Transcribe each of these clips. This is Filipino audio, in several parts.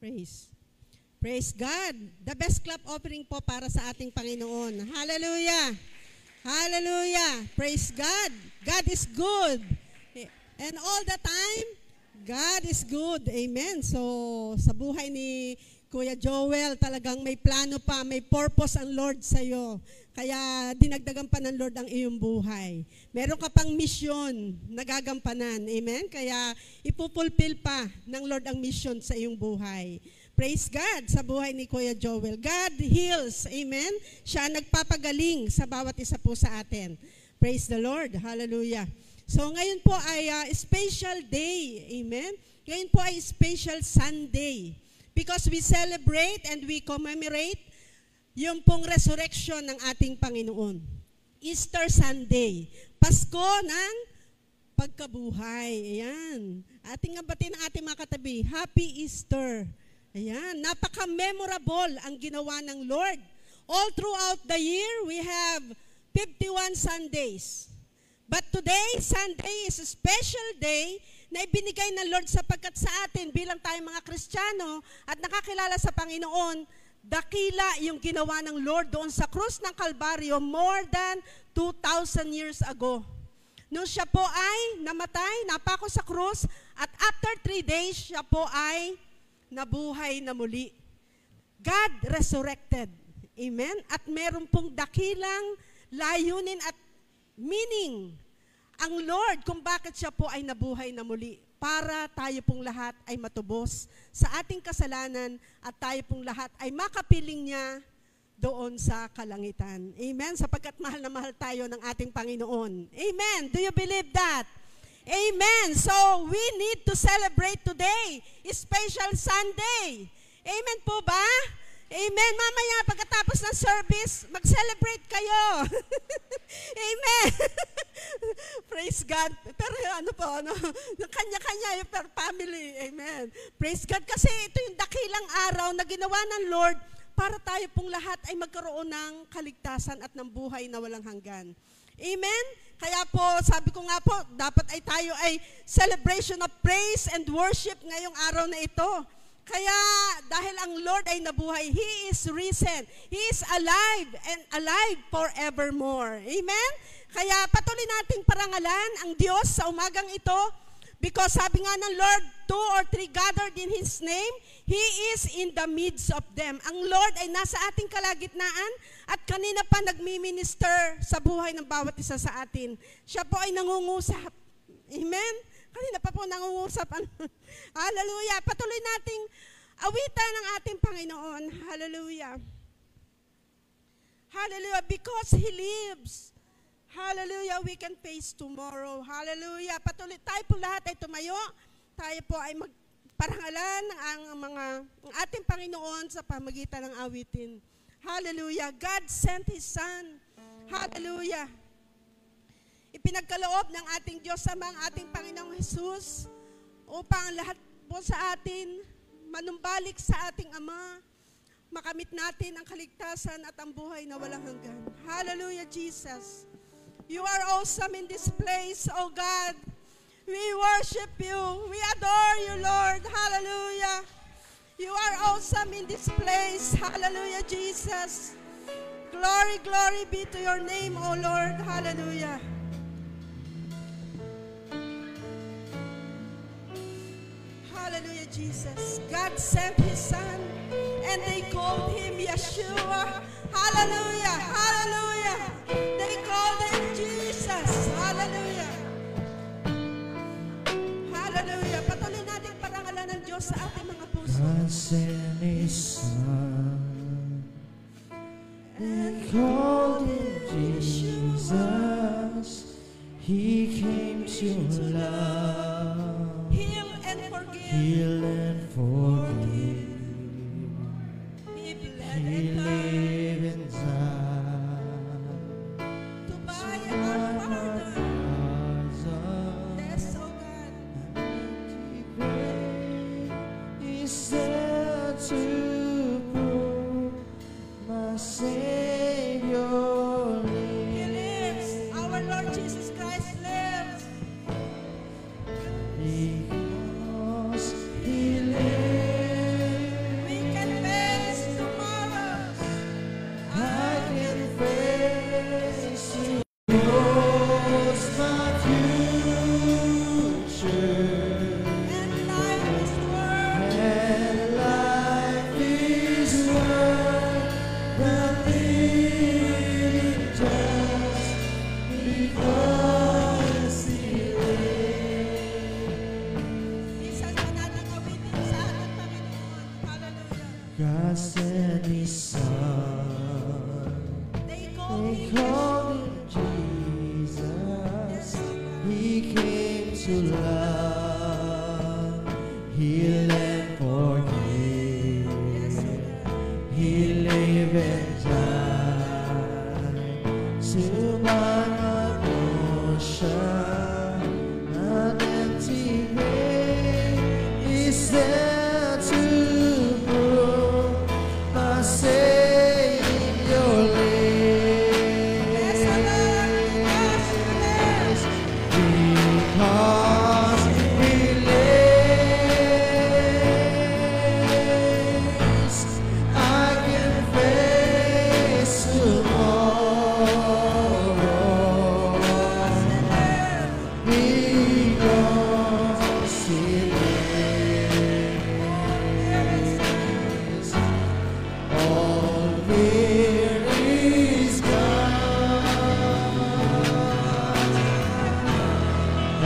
Praise. Praise God. The best clap offering po para sa ating Panginoon. Hallelujah. Hallelujah. Praise God. God is good. And all the time, God is good. Amen. So, sa buhay ni Kuya Joel, talagang may plano pa, may purpose ang Lord sa iyo. Kaya dinagdagan pa ng Lord ang iyong buhay. Meron ka pang mission na gagampanan. Amen? Kaya ipupulfill pa ng Lord ang mission sa iyong buhay. Praise God sa buhay ni Kuya Joel. God heals. Amen? Siya nagpapagaling sa bawat isa po sa atin. Praise the Lord. Hallelujah. So ngayon po ay special day. Amen? Ngayon po ay special Sunday. Because we celebrate and we commemorate yung pong resurrection ng ating Panginoon. Easter Sunday. Pasko ng pagkabuhay. Ayan. Ating abatin ang ating mga katabi. Happy Easter. Ayan. Napaka-memorable ang ginawa ng Lord. All throughout the year, we have 51 Sundays. But today, Sunday is a special day na ibinigay ng Lord sapagkat sa atin bilang tayong mga Kristiyano at nakakilala sa Panginoon, dakila yung ginawa ng Lord doon sa krus ng Kalbaryo more than 2,000 years ago. Nung siya po ay namatay, napako sa krus, at after 3 days, siya po ay nabuhay na muli. God resurrected. Amen? At meron pong dakilang layunin at meaning ang Lord kung bakit siya po ay nabuhay na muli para tayo pong lahat ay matubos sa ating kasalanan at tayo pong lahat ay makapiling niya doon sa kalangitan. Amen? Sapagkat mahal na mahal tayo ng ating Panginoon. Amen? Do you believe that? Amen. So, we need to celebrate today. Special Sunday. Amen po ba? Amen. Mamaya, pagkatapos ng service, mag-celebrate kayo. Amen. Praise God. Pero kanya-kanya yung per family. Amen. Praise God. Kasi ito yung dakilang araw na ginawa ng Lord para tayo pong lahat ay magkaroon ng kaligtasan at ng buhay na walang hanggan. Amen? Kaya po, sabi ko nga po, dapat ay tayo ay celebration of praise and worship ngayong araw na ito. Kaya dahil ang Lord ay nabuhay, He is risen. He is alive and alive forevermore. Amen? Kaya patuloy nating parangalan ang Diyos sa umagang ito because sabi nga ng Lord, 2 or 3 gathered in His name, He is in the midst of them. Ang Lord ay nasa ating kalagitnaan at kanina pa nagmi-minister sa buhay ng bawat isa sa atin. Siya po ay nangungusap. Amen? Kanina pa po nangungusap. Hallelujah. Patuloy nating awitan ng ating Panginoon. Hallelujah. Hallelujah. Because He lives. Hallelujah. We can face tomorrow. Hallelujah. Patuloy tayo po lahat ay tumayo. Tayo po ay magparangalan ang ating Panginoon sa pamagitan ng awitin. Hallelujah. God sent His Son. Hallelujah. Ipinagkaloob ng ating Diyos Ama ang ating Panginoong Jesus upang lahat po sa atin manumbalik sa ating Ama, makamit natin ang kaligtasan at ang buhay na walang hanggan. Hallelujah, Jesus. You are awesome in this place, O God. We worship you. We adore you, Lord. Hallelujah. You are awesome in this place. Hallelujah, Jesus. Glory, glory be to your name, O Lord. Hallelujah. Hallelujah, Jesus. God sent His Son, and they called Him Yeshua. Hallelujah, hallelujah. They called Him Jesus. Hallelujah. Hallelujah. Patuloy natin parangalan ng Diyos sa ating mga puso. God sent His Son, and called Him Jesus. He came to love, Heal and forgive. heal and forgive. He bled He and died lived and died to buy our pardon. ransom. Yes, O God. He prayed, He said to prove my Savior He lives. lives. Our Lord Jesus Christ lives. Because He lives. God sent His Son. They call They him called Him Jesus. He came to love, heal and forgive. He lived and died to my ocean. An empty grave is there to prove my Savior lives. Because He lives, I can face tomorrow. Because He lives, all fear is gone.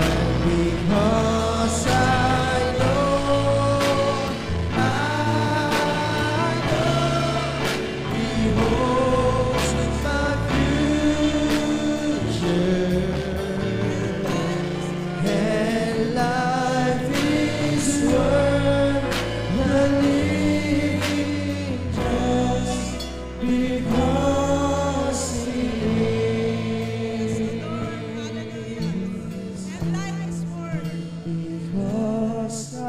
And because I know He holds my future, and life is worth the living just because He lives. and life is worth. Because I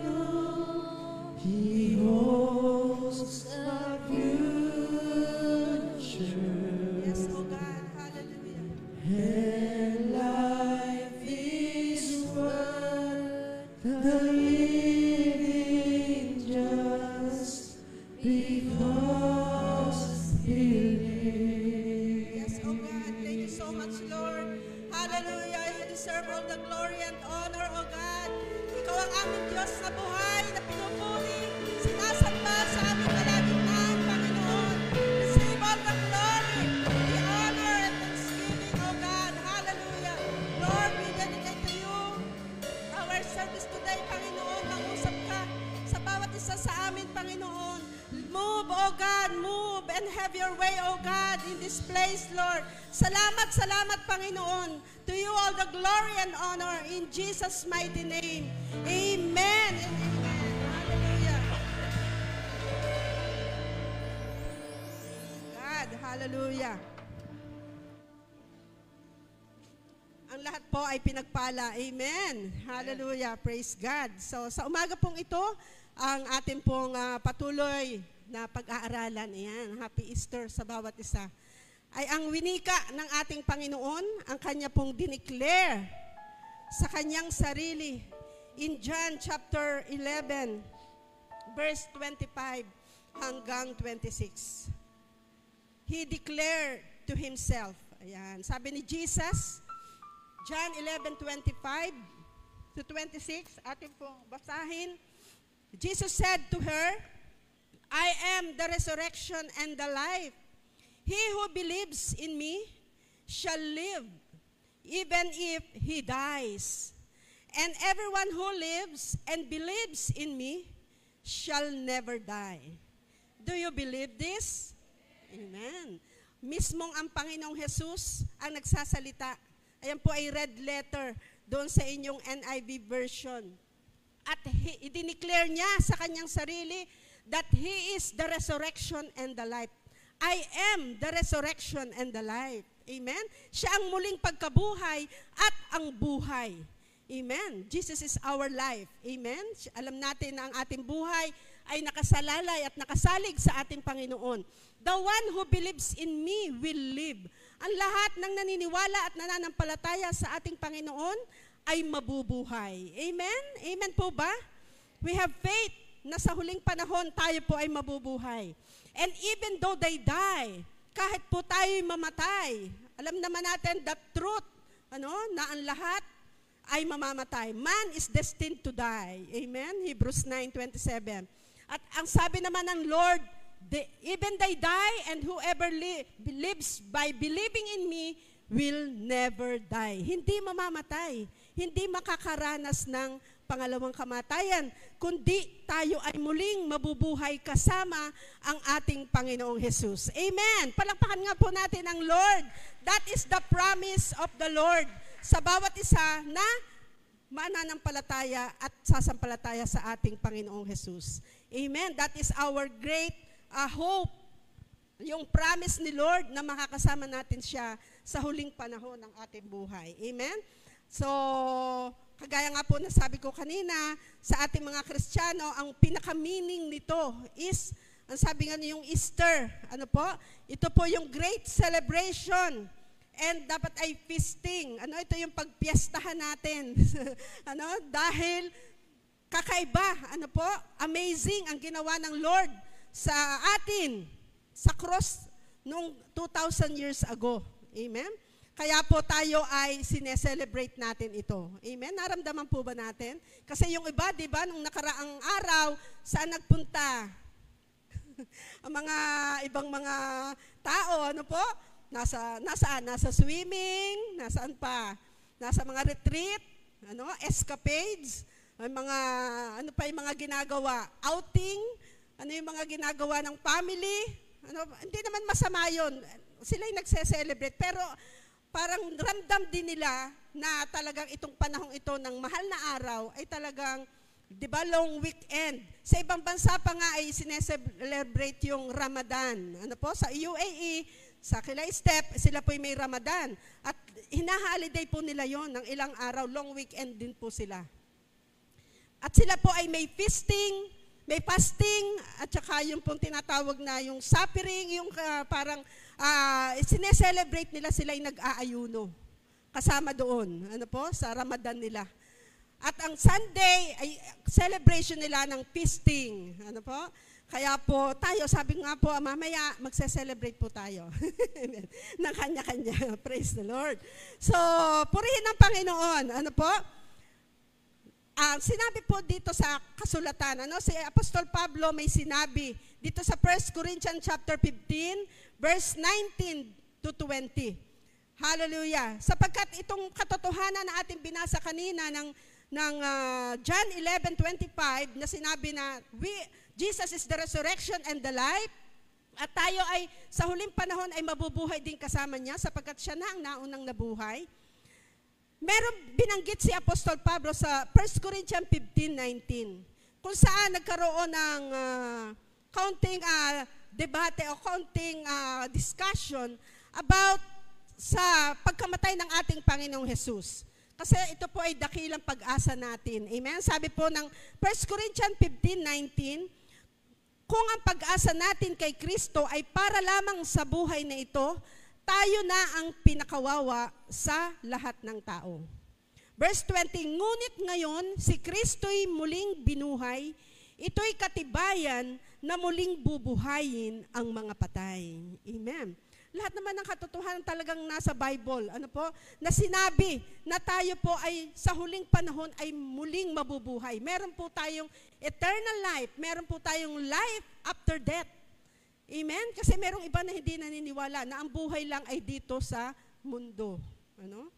know He holds my future, Yes, oh God, hallelujah. and life is worth the living just because He lives. Yes, oh God, thank you so much, Lord. Hallelujah. You deserve all the glory and honor, oh God. Ikaw ang aming Diyos na buhay, na pinupuri, sinasamba sa aming kalagitnaan, Panginoon. Receive all the glory, the honor, and thanksgiving, oh God. Hallelujah. Lord, we dedicate to you our service today, Panginoon. Mangusap ka sa bawat isa sa amin, Panginoon. Move, oh God, move and have your way, oh God, in this place, Lord. Salamat, salamat, Panginoon. To you all the glory and honor in Jesus' mighty name. Amen and amen. Hallelujah. God, hallelujah. Ang lahat po ay pinagpala. Amen. Hallelujah. Praise God. So sa umaga pong ito, ang ating pong patuloy na pag-aaralan, ayan, Happy Easter sa bawat isa, ay ang winika ng ating Panginoon, ang Kanya pong dineclare sa Kanyang sarili in John chapter 11, verse 25 hanggang 26. He declared to Himself, ayan, sabi ni Jesus, John 11:25 to 26, ating pong basahin. Jesus said to her, I am the resurrection and the life. He who believes in me shall live, even if he dies. And everyone who lives and believes in me shall never die. Do you believe this? Amen. Mismong ang Panginoong Jesus ang nagsasalita. Ayan po ay red letter doon sa inyong NIV version. At i-declare niya sa kanyang sarili that He is the resurrection and the life. I am the resurrection and the life. Amen? Siya ang muling pagkabuhay at ang buhay. Amen? Jesus is our life. Amen? Alam natin na ang ating buhay ay nakasalalay at nakasalig sa ating Panginoon. The one who believes in me will live. Ang lahat ng naniniwala at nananampalataya sa ating Panginoon ay mabubuhay. Amen? Amen po ba? We have faith na sa huling panahon tayo po ay mabubuhay. And even though they die, kahit po tayo mamatay, alam naman natin the truth, na ang lahat ay mamamatay. Man is destined to die. Amen? Hebrews 9:27. At ang sabi naman ng Lord, even they die, and whoever lives by believing in me will never die. Hindi mamamatay. Hindi makakaranas ng pangalawang kamatayan, kundi tayo ay muling mabubuhay kasama ang ating Panginoong Jesus. Amen! Palakpakan nga po natin ang Lord. That is the promise of the Lord sa bawat isa na mananampalataya at sasampalataya sa ating Panginoong Jesus. Amen! That is our great hope. Yung promise ni Lord na makakasama natin siya sa huling panahon ng ating buhay. Amen? So, kagaya nga po na sabi ko kanina, sa ating mga Kristiyano, ang pinaka-meaning nito is, ang sabi nga yung Easter, ano po? Ito po yung great celebration. And dapat ay feasting. Ano, ito yung pagpiestahan natin. Ano, dahil kakaiba, ano po? Amazing ang ginawa ng Lord sa atin, sa cross noong 2,000 years ago. Amen? Kaya po tayo ay sineselebrate natin ito. Amen? Naramdaman po ba natin? Kasi yung iba, di ba, nung nakaraang araw, saan nagpunta? Ang mga ibang mga tao, ano po? Nasaan? Nasa swimming, nasaan pa? Nasa mga retreat, ano, escapades, mga, ano pa yung mga ginagawa? Outing, ano yung mga ginagawa ng family? Ano, hindi naman masama yun. Sila yung nagse-celebrate. Pero parang ramdam din nila na talagang itong panahong ito ng mahal na araw ay talagang, di ba, long weekend. Sa ibang bansa pa nga ay sineselebrate yung Ramadan. Ano po? Sa UAE, sa Kilay Step, sila po may Ramadan. At hinaholiday po nila yon ng ilang araw. Long weekend din po sila. At sila po ay may feasting, may fasting, at saka yung pong tinatawag na yung suffering, yung parang sineselebrate nila, sila yung nag-aayuno. Kasama doon, ano po, sa Ramadan nila. At ang Sunday ay celebration nila ng feasting. Ano po? Kaya po tayo, sabi nga po, mamaya magse-celebrate po tayo. ng kanya-kanya. Praise the Lord. So, purihin ng Panginoon. Ano po? Sinabi po dito sa kasulatan, ano, si Apostol Pablo may sinabi dito sa 1 Corinthians chapter 15, verse 19 to 20. Hallelujah. Sapagkat itong katotohanan na ating binasa kanina ng John 11:25 na sinabi na Jesus is the resurrection and the life, at tayo ay sa huling panahon ay mabubuhay din kasama niya sapagkat siya na ang naunang nabuhay. Meron binanggit si Apostol Pablo sa 1 Corinthians 15:19 kung saan nagkaroon ng counting debate o counting discussion about sa pagkamatay ng ating Panginoong Jesus. Kasi ito po ay dakilang pag-asa natin. Amen? Sabi po ng 1 Corinthians 15:19, kung ang pag-asa natin kay Kristo ay para lamang sa buhay na ito, tayo na ang pinakawawa sa lahat ng tao. Verse 20, ngunit ngayon, si Kristo'y muling binuhay, ito'y katibayan na muling bubuhayin ang mga patay. Amen. Lahat naman ng katotohanan talagang nasa Bible. Ano po? Na sinabi na tayo po ay sa huling panahon ay muling mabubuhay. Meron po tayong eternal life. Meron po tayong life after death. Amen? Kasi merong iba na hindi naniniwala na ang buhay lang ay dito sa mundo. Ano?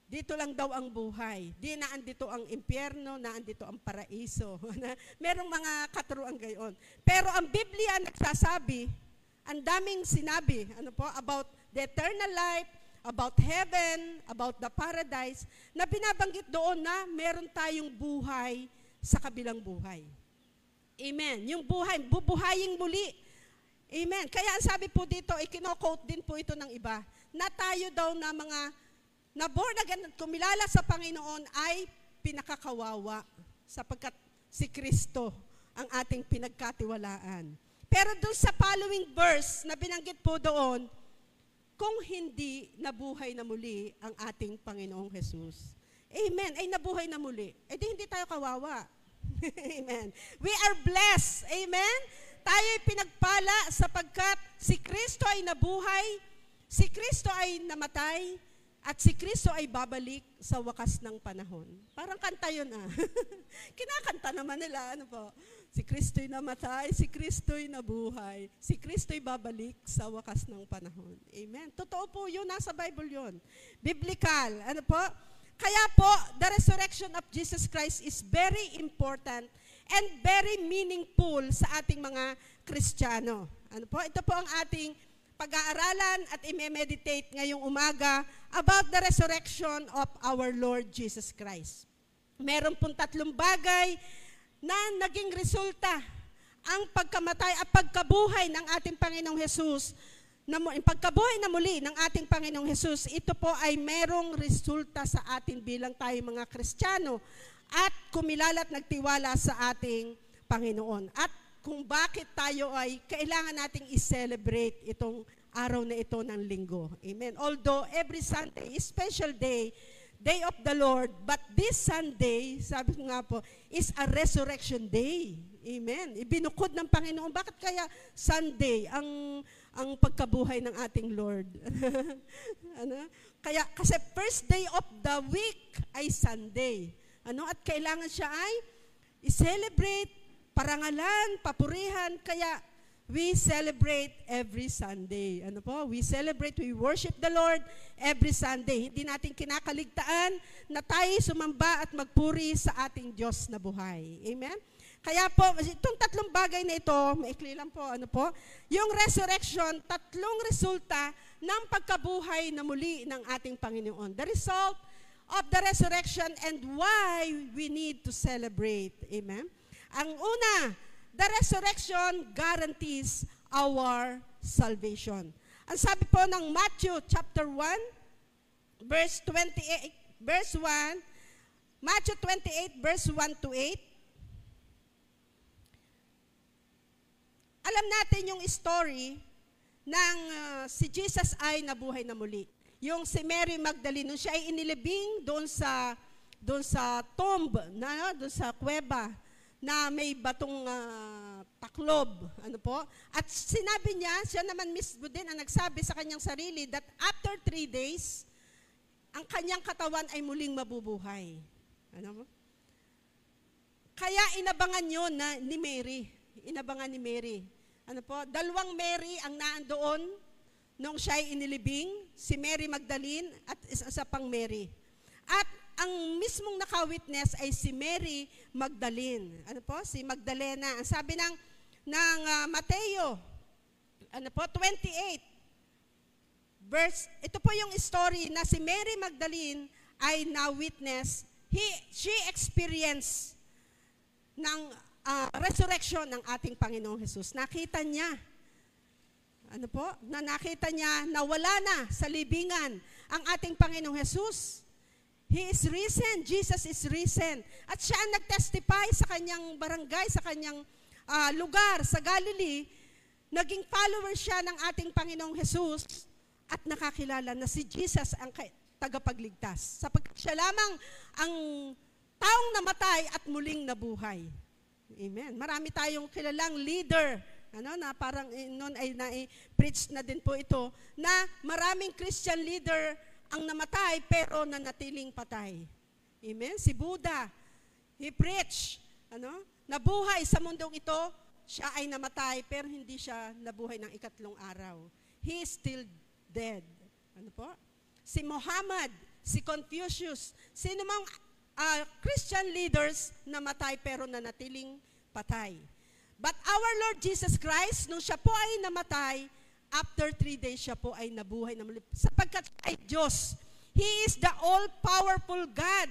Dito lang daw ang buhay. Di naandito ang impyerno, naandito ang paraiso. Merong mga katuruan gayon. Pero ang Biblia nagsasabi, ang daming sinabi, ano po, about the eternal life, about heaven, about the paradise, na binabanggit doon na meron tayong buhay sa kabilang buhay. Amen. Yung buhay, bubuhayin muli. Amen. Kaya ang sabi po dito, ikino-quote din po ito ng iba, na tayo daw na mga na born again at kumilala sa Panginoon ay pinakakawawa sapagkat si Kristo ang ating pinagkatiwalaan. Pero doon sa following verse na binanggit po doon, kung hindi nabuhay na muli ang ating Panginoong Jesus. Amen. Ay nabuhay na muli. Eh di hindi tayo kawawa. Amen. We are blessed. Amen. Tayo ay pinagpala sapagkat si Kristo ay nabuhay, si Kristo ay namatay, at si Kristo ay babalik sa wakas ng panahon. Parang kanta yun Kinakanta naman nila, ano po? Si Kristo'y namatay, si Kristo'y nabuhay, si Kristo'y babalik sa wakas ng panahon. Amen. Totoo po yun, nasa Bible yun. Biblical, ano po? Kaya po, the resurrection of Jesus Christ is very important and very meaningful sa ating mga Kristiyano. Ano po? Ito po ang ating pag-aaralan at i-meditate ngayong umaga about the resurrection of our Lord Jesus Christ. Meron pong 3 bagay na naging resulta ang pagkamatay at pagkabuhay ng ating Panginoong Jesus, pagkabuhay na muli ng ating Panginoong Jesus. Ito po ay merong resulta sa atin bilang tayo mga Kristiyano at kumilala at nagtiwala sa ating Panginoon. At kung bakit tayo ay kailangan nating i-celebrate itong araw na ito ng linggo. Amen. Although every Sunday is special day, Day of the Lord, but this Sunday, sabi ko nga po, is a resurrection day. Amen. Ibinukod ng Panginoon. Bakit kaya Sunday ang pagkabuhay ng ating Lord? Ano? Kaya kasi first day of the week ay Sunday. Ano? At kailangan siya ay i-celebrate, parangalan, papurihan. Kaya we celebrate every Sunday. Ano po? We celebrate, we worship the Lord every Sunday. Hindi natin kinakaligtaan na tayo sumamba at magpuri sa ating Diyos na buhay. Amen? Kaya po, itong 3 bagay na ito, maikli lang po, ano po, yung resurrection, 3 resulta ng pagkabuhay na muli ng ating Panginoon. The result of the resurrection and why we need to celebrate. Amen? Ang una, the resurrection guarantees our salvation. Ang sabi po ng Matthew chapter 1, verse 28, verse 1, Matthew 28, verse 1 to 8, alam natin yung story ng si Jesus ay nabuhay na muli. Yung si Mary Magdalene, nung siya ay inilibing doon sa tomb, doon sa kuweba, na may batong taklob. Ano po? At sinabi niya, siya naman mismo din ang nagsabi sa kanyang sarili that after 3 days, ang kanyang katawan ay muling mabubuhay. Ano po? Kaya inabangan yun ni Mary. Inabangan ni Mary. Ano po? 2 Mary ang naandoon nung siya ay inilibing, si Mary Magdalene at isa pang Mary. At ang mismong naka-witness ay si Mary Magdalene. Ano po? Si Magdalena. Ang sabi ng Mateo, ano po? 28. Ito po yung story na si Mary Magdalene ay na-witness. She experienced ng resurrection ng ating Panginoong Jesus. Nakita niya, ano po? Nakita niya na wala na sa libingan ang ating Panginoong Jesus. He is risen. Jesus is risen. At siya ang nag-testify sa kanyang barangay, sa kanyang lugar, sa Galilee. Naging follower siya ng ating Panginoong Jesus at nakakilala na si Jesus ang tagapagligtas. Sapagkat siya lamang ang taong namatay at muling nabuhay. Amen. Marami tayong kilalang leader, na parang noon ay na-preach na din po ito, na maraming Christian leader ang namatay pero nanatiling patay. Amen. Si Buddha, he preached, nabuhay sa mundong ito, siya ay namatay pero hindi siya nabuhay ng 3 araw. He is still dead. Ano po? Si Muhammad, si Confucius, sino mang Christian leaders namatay pero nanatiling patay. But our Lord Jesus Christ, nung siya po ay namatay, after 3 days siya po ay nabuhay na muli. Sapagkat ay Diyos. He is the all-powerful God.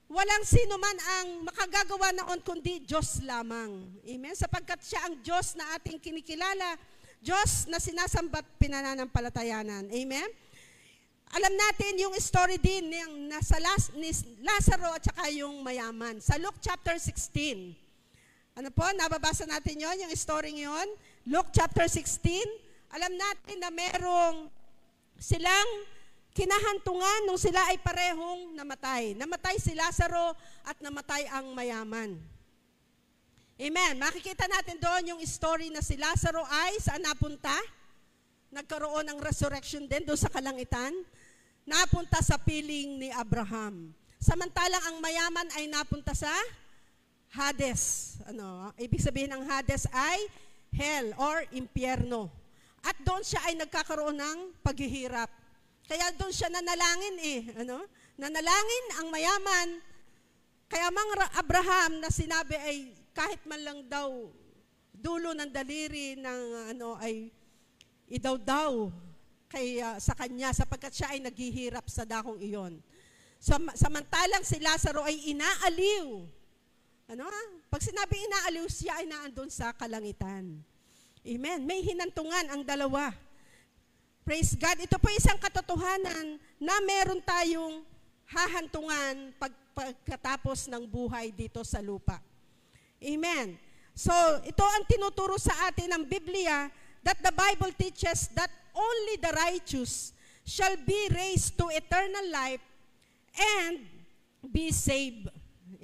Walang sino man ang makagagawa noon kundi Diyos lamang. Amen? Sapagkat siya ang Diyos na ating kinikilala, Diyos na sinasambat pinananampalatayanan. Amen? Alam natin yung story din ng ni Lazaro at saka yung mayaman. Sa Luke chapter 16. Ano po? Nababasa natin yon, yung story yon. Luke chapter 16. Alam natin na merong silang kinahantungan nung sila ay parehong namatay. Namatay si Lazaro at namatay ang mayaman. Amen. Makikita natin doon yung story na si Lazaro ay saan napunta? Nagkaroon ng resurrection din doon sa kalangitan. Napunta sa piling ni Abraham. Samantalang ang mayaman ay napunta sa Hades. Ibig sabihin ng Hades ay hell or impyerno. At doon siya ay nagkakaroon ng paghihirap. Kaya doon siya nanalangin Nanalangin ang mayaman, kaya mang Abraham na sinabi ay kahit man lang daw dulo ng daliri ng ay idaw-daw sa kanya sapagkat siya ay naghihirap sa dakong iyon. Samantalang si Lazaro ay inaaliw. Pag sinabi inaaliw, siya ay naandun sa kalangitan. Amen. May hinantungan ang dalawa. Praise God. Ito po isang katotohanan na meron tayong hahantungan pagkatapos ng buhay dito sa lupa. Amen. So, ito ang tinuturo sa atin ng Biblia that the Bible teaches that only the righteous shall be raised to eternal life and be saved.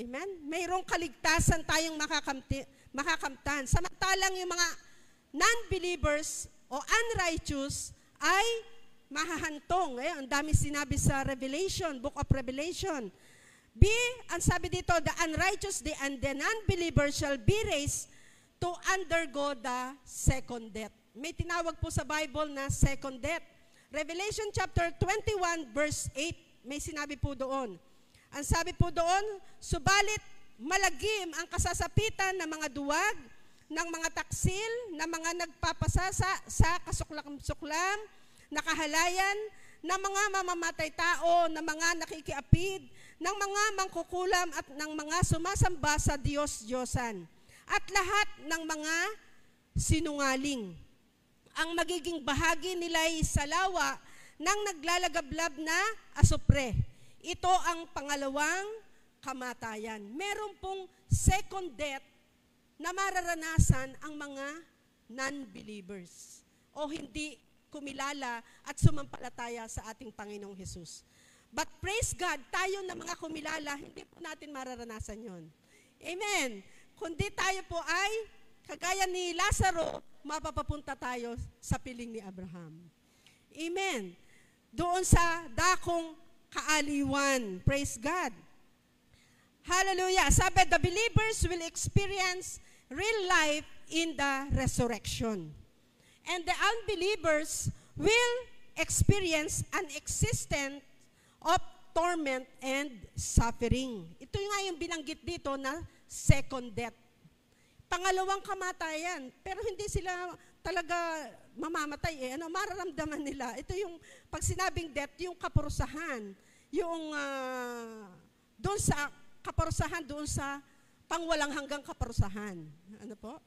Amen? Mayroong kaligtasan tayong makakamtan. Samantalang yung mga non-believers o unrighteous ay mahahantong. Ang dami sinabi sa Revelation, Book of Revelation. Ang sabi dito, the unrighteous and the non-believer shall be raised to undergo the second death. May tinawag po sa Bible na second death. Revelation chapter 21 verse 8. May sinabi po doon. Ang sabi po doon, subalit malagim ang kasasapitan ng mga duwag, ng mga taksil, ng mga nagpapasasa sa kasuklam-suklam, nakahalayan, ng mga mamamatay tao, ng mga nakikiapid, ng mga mangkukulam at ng mga sumasamba sa Diyos-Diyosan, at lahat ng mga sinungaling. Ang magiging bahagi nila'y salawa ng naglalagablab na asupre. Ito ang pangalawang kamatayan. Meron pong second death na mararanasan ang mga non-believers o hindi kumilala at sumampalataya sa ating Panginoong Hesus. But praise God, tayo na mga kumilala, hindi po natin mararanasan yon. Amen. Kundi tayo po ay, kagaya ni Lazaro, mapapapunta tayo sa piling ni Abraham. Amen. Doon sa dakong kaaliwan. Praise God. Hallelujah. Sabi, the believers will experience real life in the resurrection. And the unbelievers will experience an existence of torment and suffering. Ito nga yung binanggit dito na second death. Pangalawang kamatayan. Pero hindi sila talaga mamamatay. Mararamdaman nila. Ito yung, pag sinabing death, yung kaparusahan. Yung doon sa kaparusahan, doon sa pangwalang hanggang kaparusahan. Ano po?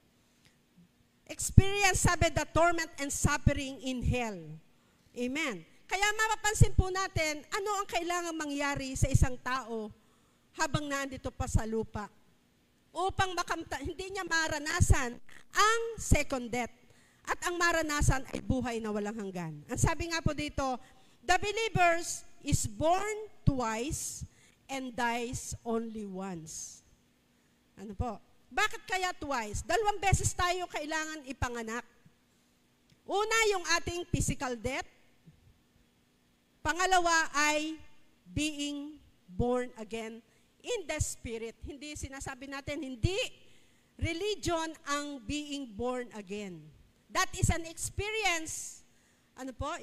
Experience, sabi, the torment and suffering in hell. Amen. Kaya mapapansin po natin, ano ang kailangang mangyari sa isang tao habang nandito pa sa lupa upang hindi niya maranasan ang second death. At ang maranasan ay buhay na walang hanggan. Ang sabi nga po dito, the believers is born twice and dies only once. Ano po? Bakit kaya twice? 2 beses tayo kailangan ipanganak. Una, yung ating physical death. Pangalawa ay being born again in the Spirit. Hindi sinasabi natin, hindi religion ang being born again. That is an experience,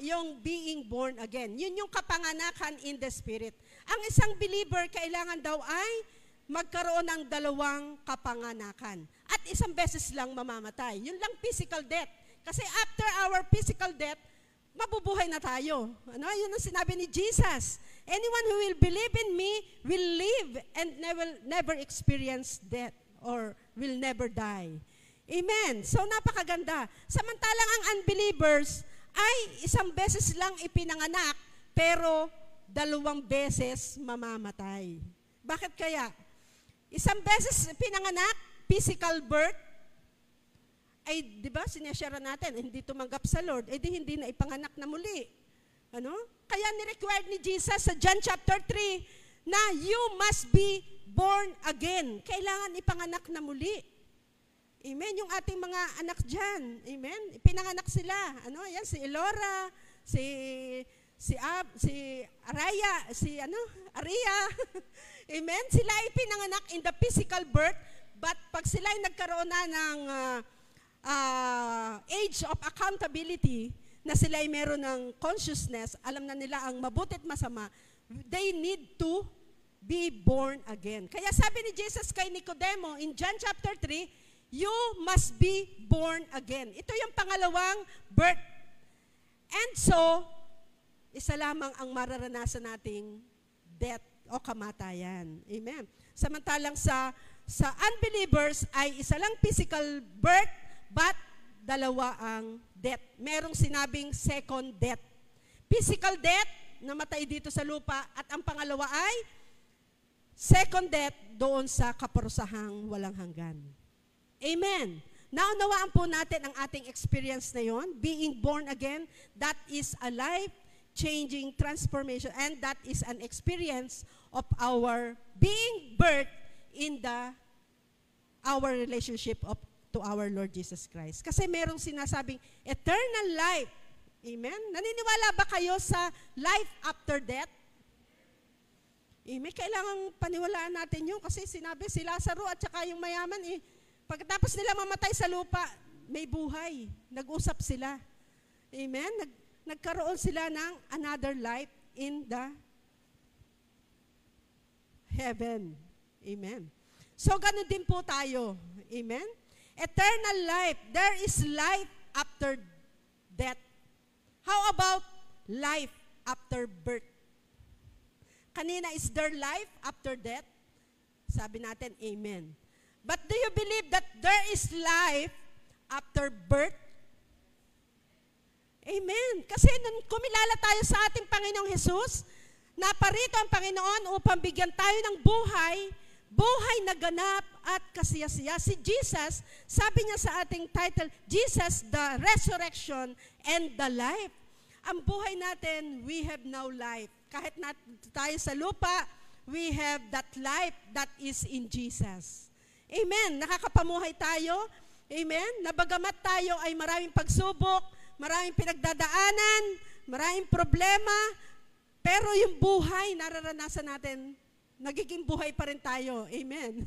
yung being born again. Yun yung kapanganakan in the Spirit. Ang isang believer, kailangan daw ay magkaroon ng 2 kapanganakan. At isang beses lang mamamatay. Yun lang physical death. Kasi after our physical death, mabubuhay na tayo. Yun ang sinabi ni Jesus. Anyone who will believe in me will live and never experience death or will never die. Amen. So napakaganda. Samantalang ang unbelievers ay isang beses lang ipinanganak pero 2 beses mamamatay. Bakit kaya? Isang beses pinanganak, physical birth, ay di ba sineshare natin, hindi tumanggap sa Lord, di hindi na ipanganak na muli. Kaya ni-required ni Jesus sa John chapter 3 na you must be born again. Kailangan ipanganak na muli. Amen. Yung ating mga anak dyan. Amen. Pinanganak sila. Yan, si Elora, si Araya, Aria. Amen. Sila ay pinanganak in the physical birth, but pag sila ay nagkaroon na ng age of accountability, na sila ay meron ng consciousness, alam na nila ang mabuti at masama, they need to be born again. Kaya sabi ni Jesus kay Nicodemo in John chapter 3, you must be born again. Ito yung pangalawang birth. And so, isa lamang ang mararanasan nating death o kamatayan. Amen. Samantalang sa unbelievers ay isa lang physical birth, but dalawa ang death. Merong sinabing second death. Physical death, namatay dito sa lupa, at ang pangalawa ay second death doon sa kaparusahang walang hanggan. Amen. Naunawaan po natin ang ating experience na yon, being born again. That is a life-changing transformation, and that is an experience of our being birthed in our relationship to our Lord Jesus Christ. Kasi merong sinasabing eternal life. Amen? Naniniwala ba kayo sa life after death? Amen? Kailangang paniwalaan natin yun kasi sinabi si Lazaro at saka yung mayaman pagkatapos nila mamatay sa lupa, may buhay. Nag-usap sila. Amen? Nagkaroon sila ng another life in the heaven. Amen? So, ganun din po tayo. Amen? Eternal life. There is life after death. How about life after birth? Kanina, is there life after death? Sabi natin, amen. But do you believe that there is life after birth? Amen. Kasi nung kumilala tayo sa ating Panginoong Jesus, naparito ang Panginoon upang bigyan tayo ng buhay na ganap at kasiyasiya. Si Jesus, sabi niya sa ating title, Jesus, the resurrection and the life. Ang buhay natin, we have now life. Kahit na tayo sa lupa, we have that life that is in Jesus. Amen. Nakakapamuhay tayo. Amen. Nabagamat tayo ay maraming pagsubok, maraming pinagdadaanan, maraming problema, pero yung buhay, nararanasan natin, nagiging buhay pa rin tayo. Amen.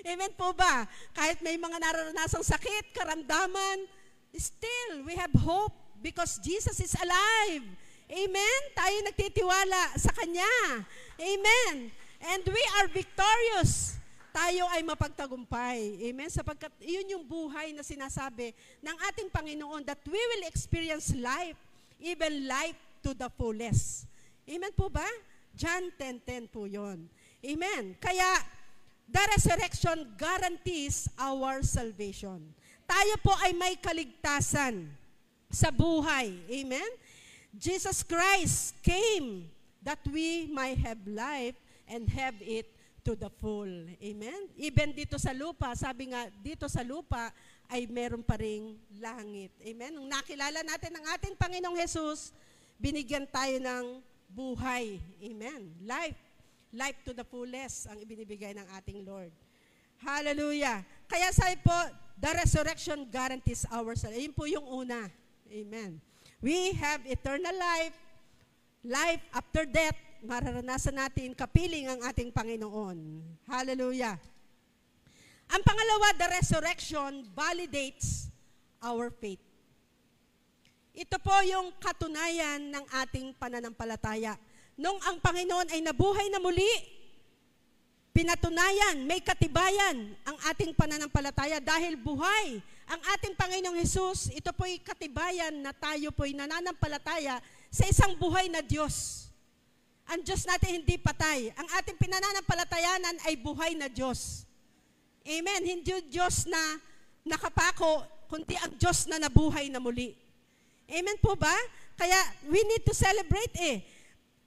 Amen po ba? Kahit may mga nararanasang sakit, karamdaman, still, we have hope because Jesus is alive. Amen? Tayo nagtitiwala sa Kanya. Amen. And we are victorious. Tayo ay mapagtagumpay. Amen? Sapagkat yun yung buhay na sinasabi ng ating Panginoon that we will experience life, even life to the fullest. Amen po ba? John 10:10 po yun. Amen. Kaya, the resurrection guarantees our salvation. Tayo po ay may kaligtasan sa buhay. Amen? Jesus Christ came that we might have life and have it to the full. Amen? Even dito sa lupa, sabi nga, dito sa lupa ay meron pa ring langit. Amen? Nung nakilala natin ang ating Panginoong Jesus, binigyan tayo ng buhay. Amen? Life to the fullest ang ibinibigay ng ating Lord. Hallelujah. Kaya sabi po, the resurrection guarantees our salvation. Yun po yung una. Amen. We have eternal life, life after death, mararanasan natin kapiling ang ating Panginoon. Hallelujah. Ang pangalawa, the resurrection validates our faith. Ito po yung katunayan ng ating pananampalataya. Nung ang Panginoon ay nabuhay na muli, pinatunayan, may katibayan ang ating pananampalataya dahil buhay ang ating Panginoong Jesus. Ito po'y katibayan na tayo po'y nananampalataya sa isang buhay na Diyos. Ang Diyos natin hindi patay. Ang ating pinananampalatayanan ay buhay na Diyos. Amen. Hindi Diyos na nakapako, kundi ang Diyos na nabuhay na muli. Amen po ba? Kaya we need to celebrate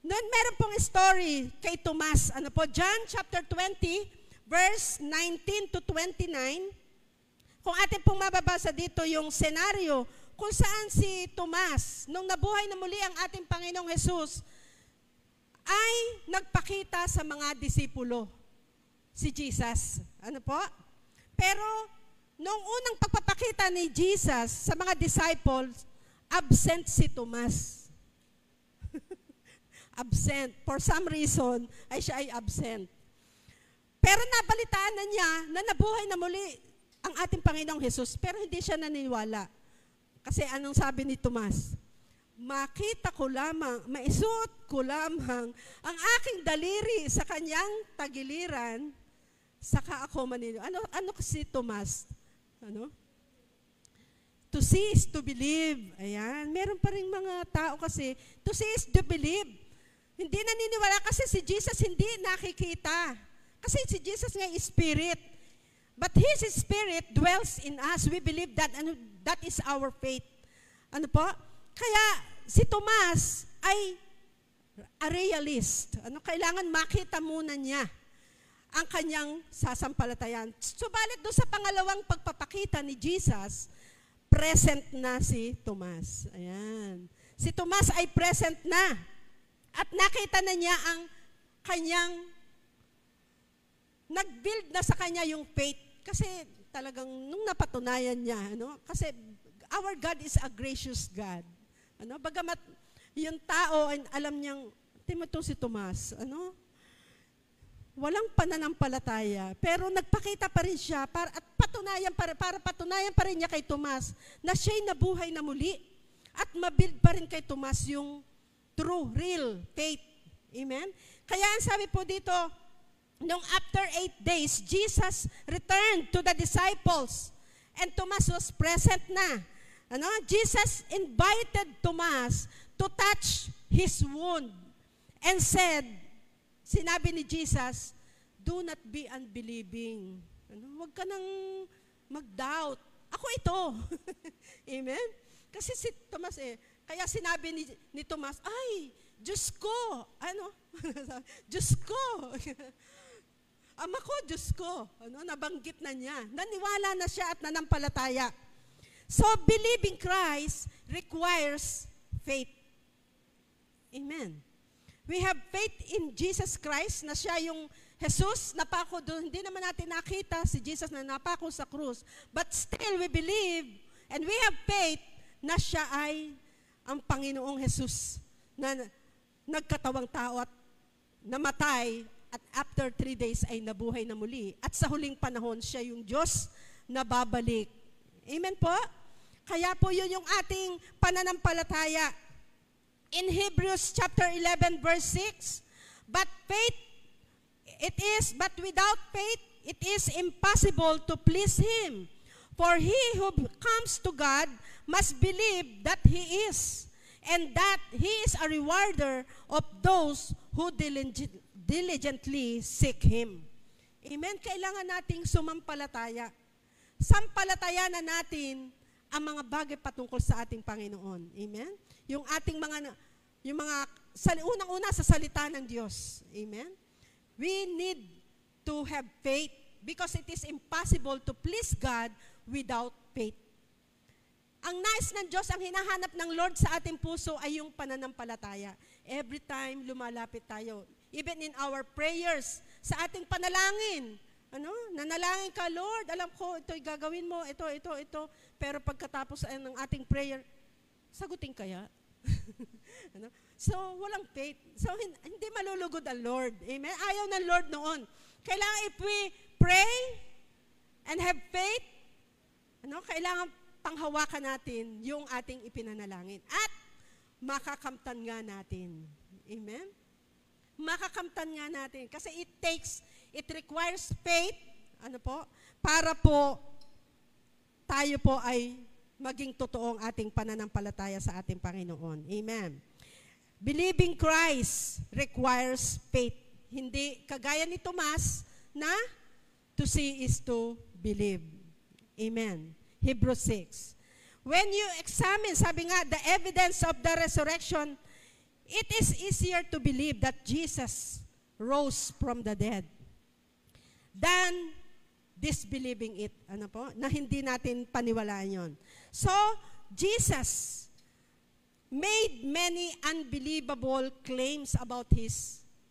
Noon meron pong story kay Tomas. Ano po? John chapter 20, verse 19 to 29. Kung atin pong mababasa dito yung senaryo kung saan si Tomas, nung nabuhay na muli ang ating Panginoong Jesus, ay nagpakita sa mga disipulo si Jesus. Ano po? Pero nung unang pagpapakita ni Jesus sa mga disciples, absent si Tomas. Absent. For some reason, ay siya ay absent. Pero nabalitaan na niya na nabuhay na muli ang ating Panginoong Jesus, pero hindi siya naniniwala. Kasi anong sabi ni Tomas? makita ko lamang, maisuot ko lamang ang aking daliri sa kanyang tagiliran, saka ako maniniwala. Ano si Tomas? To see is to believe. Ayan. Meron pa rin mga tao kasi, to see is to believe. Hindi naniniwala kasi si Jesus hindi nakikita. Kasi si Jesus nga is spirit. But His spirit dwells in us. We believe that, and that is our faith. Ano po? Kaya si Tomas ay a realist. Kailangan makita muna niya ang kanyang sasampalatayan. Subalit doon sa pangalawang pagpapakita ni Jesus, present na si Tomas. Ayan. Si Tomas ay present na. At nakita na niya ang kanyang, nag-build na sa kanya yung faith. Kasi talagang nung napatunayan niya, kasi our God is a gracious God. Bagamat yung tao, alam niyang, ito si Tomas, walang pananampalataya, pero nagpakita pa rin siya para patunayan pa rin niya kay Tomas na siya'y nabuhay na muli at mabuild pa rin kay Tomas yung true, real faith. Amen? Kaya ang sabi po dito, nung after 8 days, Jesus returned to the disciples and Tomas was present na. Jesus invited Tomas to touch his wound and said, sinabi ni Jesus, do not be unbelieving. Huwag ka nang mag-doubt. Ako ito. Amen? Kasi si Tomas kaya sinabi ni Tomas, ay, Diyos ko. Diyos ko. Ama ko, Diyos ko. Nabanggit na niya. Naniwala na siya at nanampalataya. So, believing Christ requires faith. Amen. We have faith in Jesus Christ na siya yung Jesus, napako doon. Hindi naman natin nakita si Jesus na napako sa krus. But still, we believe and we have faith na siya ay ang Panginoong Jesus na nagkatawang tao at namatay at after 3 days ay nabuhay na muli. At sa huling panahon, siya yung Diyos na babalik. Amen po? Kaya po yun yung ating pananampalataya. In Hebrews chapter 11 verse 6, but without faith, it is impossible to please Him. For he who comes to God must believe that He is, and that He is a rewarder of those who diligently seek Him. Amen? Kailangan nating sumampalataya. Sampalatayanan natin ang mga bagay patungkol sa ating Panginoon. Amen? Yung ating unang-una sa salita ng Diyos. Amen? We need to have faith because it is impossible to please God without faith. Ang nais ng Diyos, ang hinahanap ng Lord sa ating puso ay yung pananampalataya. Every time lumalapit tayo, even in our prayers, sa ating panalangin, nanalangin ka, Lord, alam ko, ito'y gagawin mo, ito, pero pagkatapos ng ating prayer, sagutin kaya? So, walang faith. So, hindi malulugod ang Lord. Amen? Ayaw ng Lord noon. Kailangan if we pray and have faith, kailangan panghawakan natin yung ating ipinanalangin. At makakamtan nga natin. Amen? Makakamtan nga natin. Kasi it requires faith, para po tayo po ay maging totoong ating pananampalataya sa ating Panginoon. Amen. Believing Christ requires faith. Hindi kagaya ni Tomas na to see is to believe. Amen. Hebrews 6. When you examine, sabi nga, the evidence of the resurrection, it is easier to believe that Jesus rose from the dead than disbelieving it. Na hindi natin paniwalaan yon. So, Jesus made many unbelievable claims about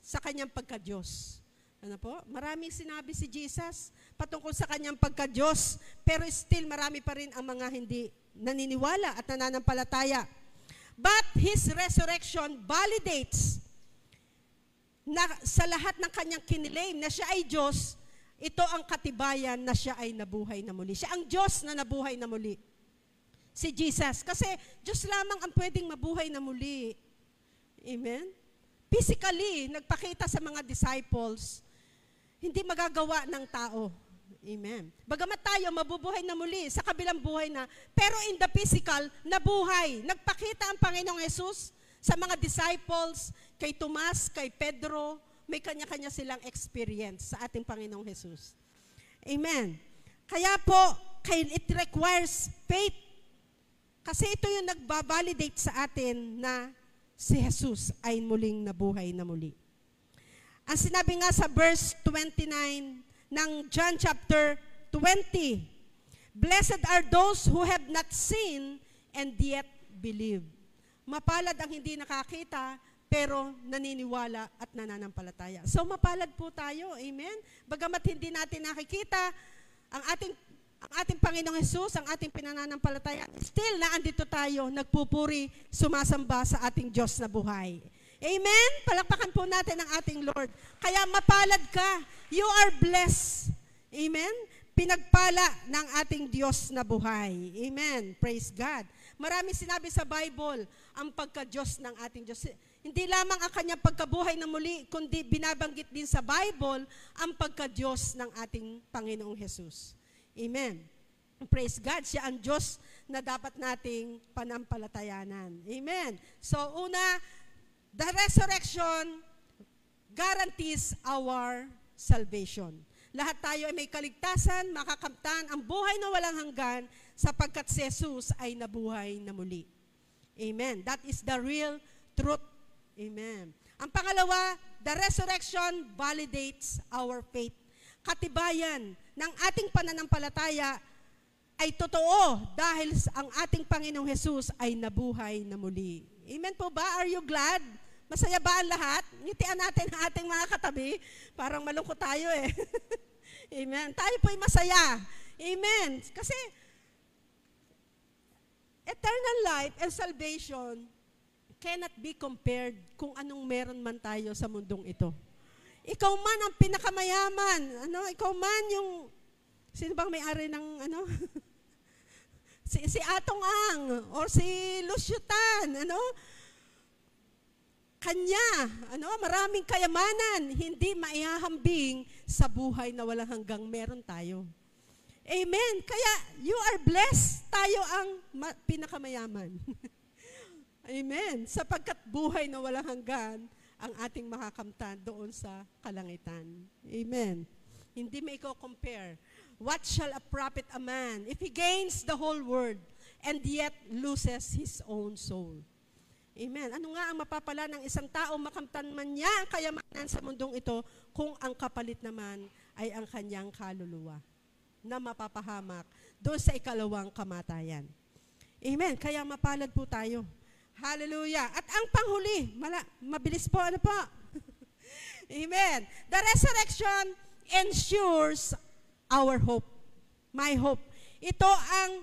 sa kanyang pagka-Diyos. Maraming sinabi si Jesus patungkol sa kanyang pagka-Diyos, pero still marami pa rin ang mga hindi naniniwala at nananampalataya. But His resurrection validates na sa lahat ng kanyang kinilaim na siya ay Diyos, ito ang katibayan na siya ay nabuhay na muli. Siya ang Diyos na nabuhay na muli. si Jesus. Kasi Diyos lamang ang pwedeng mabuhay na muli. Amen? Physically, nagpakita sa mga disciples, hindi magagawa ng tao. Amen. Bagamat tayo mabubuhay na muli sa kabilang buhay na, pero in the physical, nabuhay. Nagpakita ang Panginoong Jesus sa mga disciples, kay Tomas, kay Pedro, may kanya-kanya silang experience sa ating Panginoong Jesus. Amen. Kaya po, it requires faith. Kasi ito yung nagbabalidate sa atin na si Jesus ay muling nabuhay na muli. Ang sinabi nga sa verse 29 ng John chapter 20, "Blessed are those who have not seen and yet believe." Mapalad ang hindi nakakita, pero naniniwala at nananampalataya. So mapalad po tayo, amen? Bagamat hindi natin nakikita, ang ating Panginoong Hesus, ang ating pinananampalataya, still naandito tayo, nagpupuri, sumasamba sa ating Diyos na buhay. Amen? Palakpakan po natin ang ating Lord. Kaya mapalad ka. You are blessed. Amen? Pinagpala ng ating Diyos na buhay. Amen? Praise God. Marami sinabi sa Bible ang pagka-Diyos ng ating Diyos. Hindi lamang ang kanyang pagkabuhay na muli, kundi binabanggit din sa Bible ang pagka-Diyos ng ating Panginoong Hesus. Amen. Praise God, siya ang Diyos na dapat nating panampalatayanan. Amen. So una, the resurrection guarantees our salvation. Lahat tayo ay may kaligtasan, makakamtan ang buhay na walang hanggan sapagkat si Jesus ay nabuhay na muli. Amen. That is the real truth. Amen. Ang pangalawa, the resurrection validates our faith. Katibayan ng ating pananampalataya ay totoo dahil ang ating Panginoong Hesus ay nabuhay na muli. Amen po ba? Are you glad? Masaya ba ang lahat? Ngitian natin ang ating mga katabi. Parang malungkot tayo eh. Amen. Tayo po ay masaya. Amen. Kasi eternal life and salvation cannot be compared kung anong meron man tayo sa mundong ito. Ikaw man ang pinakamayaman. Ikaw man yung, sino bang may-ari ng, si Atong Ang, or si Lucio Tan, kanya, maraming kayamanan, hindi maihahambing sa buhay na walang hanggang meron tayo. Amen. Kaya, you are blessed. Tayo ang pinakamayaman. Amen. Sapagkat buhay na walang hanggan, ang ating makakamtan doon sa kalangitan. Amen. Hindi may compare. What shall a profit a man if he gains the whole world and yet loses his own soul? Amen. Ano nga ang mapapala ng isang tao, makamtan man niya ang kayamanan sa mundong ito, kung ang kapalit naman ay ang kanyang kaluluwa na mapapahamak doon sa ikalawang kamatayan. Amen. Kaya mapalad po tayo. Hallelujah. At ang panghuli, mabilis po, Amen. The resurrection ensures our hope. My hope. Ito ang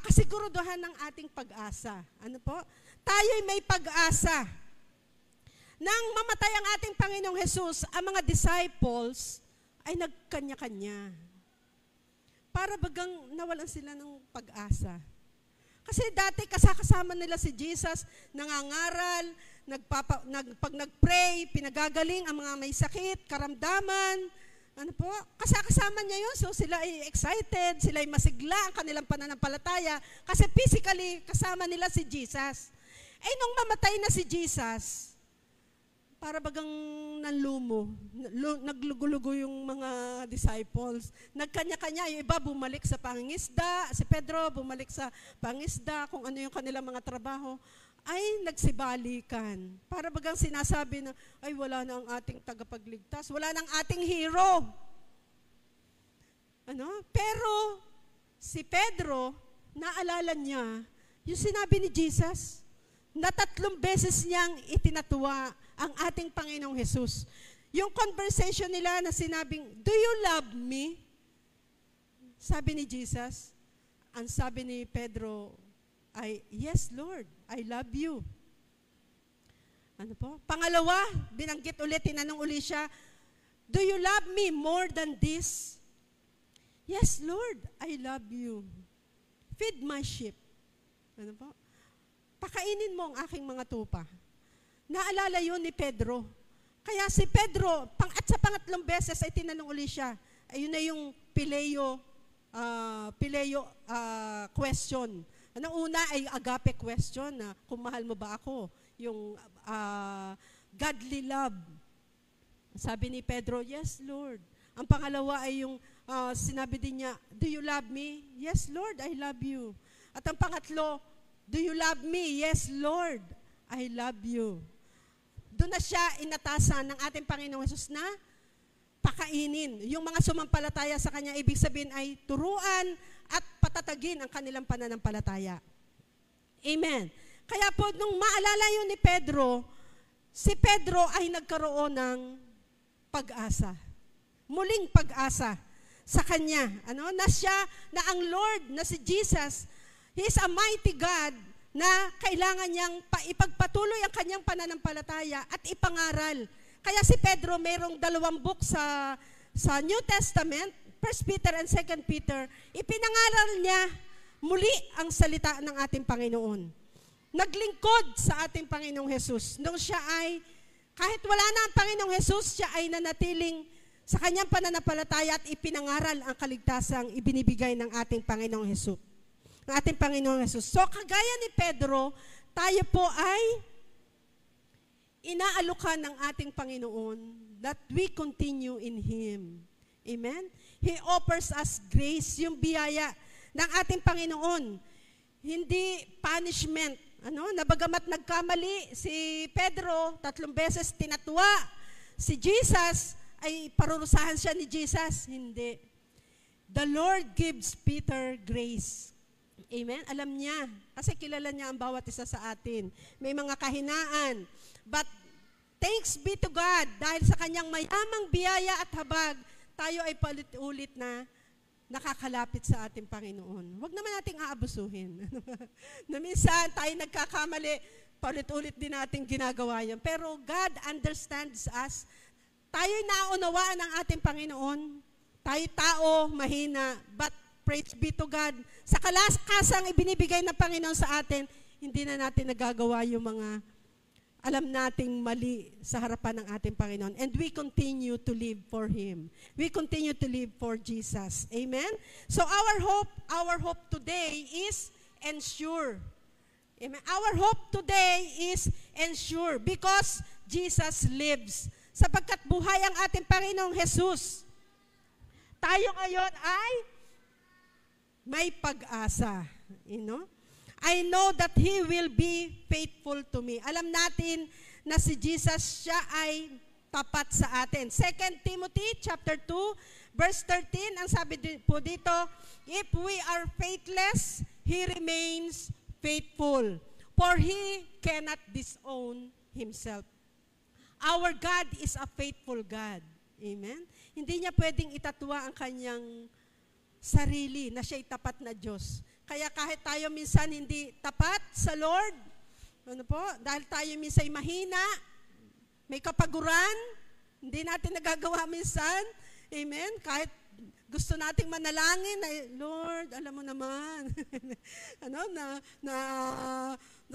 kasiguruduhan ng ating pag-asa. Ano po? Tayo'y may pag-asa. Nang mamatay ang ating Panginoong Hesus, ang mga disciples ay nagkanya-kanya. Para bagang nawalan sila ng pag-asa. Kasi dati kasama nila si Jesus, nangangaral, pag nag-pray, pinagagaling ang mga may sakit, karamdaman. Kasama niya yun. So sila ay excited, sila ay masigla ang kanilang pananampalataya kasi physically kasama nila si Jesus. Nung mamatay na si Jesus, para bagang nanlumo, naglugulugo yung mga disciples. Nagkanya-kanya, yung iba bumalik sa pangingisda, si Pedro bumalik sa pangingisda, kung ano yung kanilang mga trabaho, ay nagsibalikan. Para bagang sinasabi na, ay wala na ang ating tagapagligtas, wala na ang ating hero. Pero si Pedro, naalala niya, yung sinabi ni Jesus, na 3 beses niyang itinatuwa ang ating Panginoong Hesus. Yung conversation nila na sinabing, "Do you love me?" Sabi ni Jesus, ang sabi ni Pedro ay, "Yes, Lord, I love you." Pangalawa, binanggit ulit, tinanong ulit siya, "Do you love me more than this?" "Yes, Lord, I love you." Feed my sheep. Ano po? Pakainin mo ang aking mga tupa. Naalala yun ni Pedro. Kaya si Pedro, at sa pangatlong beses ay tinanong uli siya. Ayun na yung Pileo question. Ang una ay agape question na kung mahal mo ba ako. Yung godly love. Sabi ni Pedro, yes, Lord. Ang pangalawa ay yung sinabi din niya, do you love me? Yes, Lord, I love you. At ang pangatlo, do you love me? Yes, Lord, I love you. Doon na siya inatasan ng ating Panginoong Hesus na pakainin. Yung mga sumampalataya sa Kanya, ibig sabihin ay turuan at patatagin ang kanilang pananampalataya. Amen. Kaya po, nung maalala yun ni Pedro, si Pedro ay nagkaroon ng pag-asa. Muling pag-asa sa Kanya. Na siya, na ang Lord, na si Jesus, He is a mighty God na kailangan niyang ipagpatuloy ang kanyang pananampalataya at ipangaral. Kaya si Pedro, mayroong 2 book sa New Testament, 1 Peter and 2 Peter, ipinangaral niya muli ang salita ng ating Panginoon. Naglingkod sa ating Panginoong Hesus. Nung siya ay, kahit wala na ang Panginoong Hesus, siya ay nanatiling sa kanyang pananampalataya at ipinangaral ang kaligtasang ibinibigay ng ating Panginoong Hesus. Ng ating Panginoong Hesus. So, kagaya ni Pedro, tayo po ay inaalukan ng ating Panginoon that we continue in Him. Amen? He offers us grace, yung biyaya ng ating Panginoon. Hindi punishment. Nabagamat nagkamali si Pedro, 3 beses tinatwa si Jesus, ay parurusahan siya ni Jesus. Hindi. The Lord gives Peter grace. Amen? Alam niya. Kasi kilala niya ang bawat isa sa atin. May mga kahinaan. But thanks be to God, dahil sa kanyang mayamang biyaya at habag, tayo ay paulit-ulit na nakakalapit sa ating Panginoon. Huwag naman nating aabusuhin. Na minsan tayo nagkakamali, paulit-ulit din natin ginagawa yan. Pero God understands us. Tayo'y naunawaan ng ating Panginoon. Tayo tao, mahina, but praise be to God. Sa kalakasang ibinibigay ng Panginoon sa atin, hindi na natin nagagawa yung mga alam nating mali sa harapan ng ating Panginoon. And we continue to live for Him. We continue to live for Jesus. Amen? So our hope today is ensure. Amen? Our hope today is ensure because Jesus lives. Sapagkat buhay ang ating Panginoong Jesus. Tayo ngayon ay may pag-asa. I know that He will be faithful to me. Alam natin na si Jesus, siya ay tapat sa atin. 2 Timothy chapter 2, verse 13, ang sabi po dito, if we are faithless, He remains faithful, for He cannot disown Himself. Our God is a faithful God. Amen? Hindi niya pwedeng itatwa ang kanyang sarili na siya'y tapat na Diyos. Kaya kahit tayo minsan hindi tapat sa Lord, dahil tayo minsan mahina, may kapaguran, hindi natin nagagawa minsan, amen, kahit gusto nating manalangin, ay, Lord, alam mo naman,